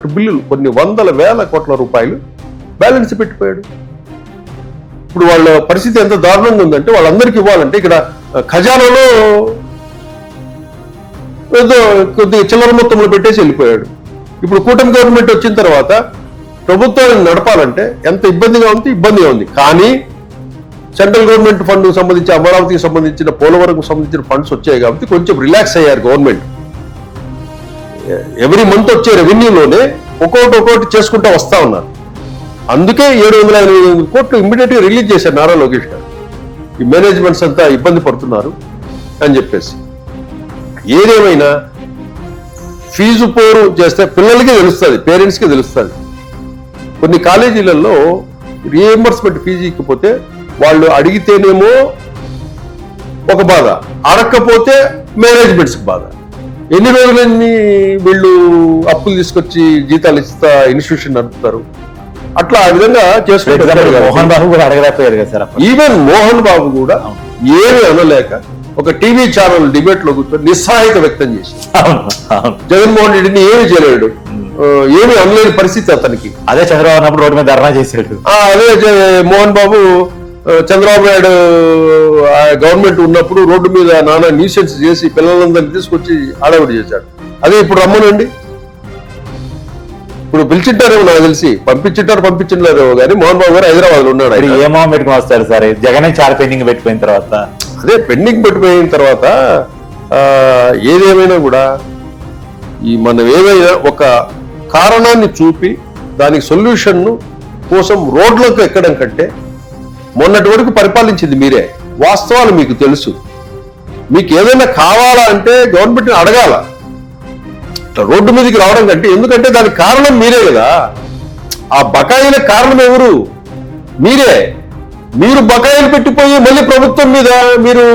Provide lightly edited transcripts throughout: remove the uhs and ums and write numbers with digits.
బిల్లులు కొన్ని వందల వేల కోట్ల రూపాయలు బ్యాలెన్స్ పెట్టిపోయాడు. ఇప్పుడు వాళ్ళ పరిస్థితి ఎంత దారుణంగా ఉందంటే వాళ్ళందరికీ ఇవ్వాలంటే ఇక్కడ ఖజానాలో ఏదో కొద్దిగా చిల్లర మొత్తంలో పెట్టేసి వెళ్ళిపోయాడు. ఇప్పుడు కూటమి గవర్నమెంట్ వచ్చిన తర్వాత ప్రభుత్వాన్ని నడపాలంటే ఎంత ఇబ్బందిగా ఉంది. కానీ సెంట్రల్ గవర్నమెంట్ ఫండ్ సంబంధించి అమరావతికి సంబంధించిన పోలవరంకు సంబంధించిన ఫండ్స్ వచ్చాయి కాబట్టి కొంచెం రిలాక్స్ అయ్యారు గవర్నమెంట్. ఎవ్రీ మంత్ వచ్చే రెవెన్యూలోనే ఒక్కొక్కటి చేసుకుంటూ వస్తా ఉన్నారు. అందుకే 758 కోట్లు ఇమ్మీడియట్ గా రిలీజ్ చేశారు నారా లోకేష్ గారు. ఈ మేనేజ్మెంట్స్ అంతా ఇబ్బంది పడుతున్నారు అని చెప్పేసి. ఏదేమైనా ఫీజు పోరు చేస్తే పిల్లలకి తెలుస్తుంది, పేరెంట్స్ కి తెలుస్తుంది. కొన్ని కాలేజీలలో రీఎంబర్స్మెంట్ ఫీజు ఇకపోతే వాళ్ళు అడిగితేనేమో ఒక బాధ, అడగకపోతే మేనేజ్మెంట్స్ బాధ. ఎన్ని రోజులన్నీ వీళ్ళు అప్పులు తీసుకొచ్చి జీతాలు ఇస్తా ఇన్స్టిట్యూషన్ నడుపుతారు. అట్లా ఆ విధంగా చేసుకుంటారు. మోహన్ బాబు కూడా అడగలేకపోయారు కదా సార్. ఈవెన్ మోహన్ బాబు కూడా ఏమి అనలేక ఒక టీవీ ఛానల్ డిబేట్ లో కూర్చొని నిస్సహాయత వ్యక్తం చేసి జగన్మోహన్ రెడ్డిని ఏమి చేయలేడు, ఏమి అనలేని పరిస్థితి అతనికి. అదే చంద్రబాబు అన్నప్పుడు రోడ్డు మీద ధర్నా చేశాడు. అదే మోహన్ బాబు చంద్రబాబు నాయుడు గవర్నమెంట్ ఉన్నప్పుడు రోడ్డు మీద నానా న్యూసెన్స్ చేసి పిల్లలందరినీ తీసుకొచ్చి ఆడవిడి చేశాడు. అదే ఇప్పుడు రమ్మనండి, ఇప్పుడు పిలిచింటారేమో నాకు తెలిసి, పంపించింటారేమో కానీ మోహన్ బాబు గారు హైదరాబాద్ లో ఉన్నాడు. ఏ మొహం పెట్టుకుని వస్తారు సార్? జగన్ చాలా పెండింగ్ పెట్టిపోయిన తర్వాత, అదే పెండింగ్ పెట్టిపోయిన తర్వాత ఏదేమైనా కూడా ఈ మనం ఏమైనా ఒక కారణాన్ని చూపి దానికి సొల్యూషన్ కోసం రోడ్లకు ఎక్కడం కంటే మొన్నటి వరకు పరిపాలించింది మీరే, వాస్తవాలు మీకు తెలుసు. మీకు ఏదైనా కావాలా అంటే గవర్నమెంట్ని అడగాల, రోడ్డు మీదకి రావడం కంటే. ఎందుకంటే దానికి కారణం మీరే కదా. ఆ బకాయిల కారణం ఎవరు? మీరే. మీరు బకాయిలు పెట్టిపోయి మళ్ళీ ప్రభుత్వం మీద మీరు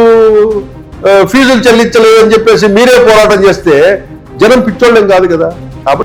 ఫీజులు చెల్లించలేదు అని చెప్పేసి మీరే పోరాటం చేస్తే జనం పిచ్చోళ్ళం కాదు కదా.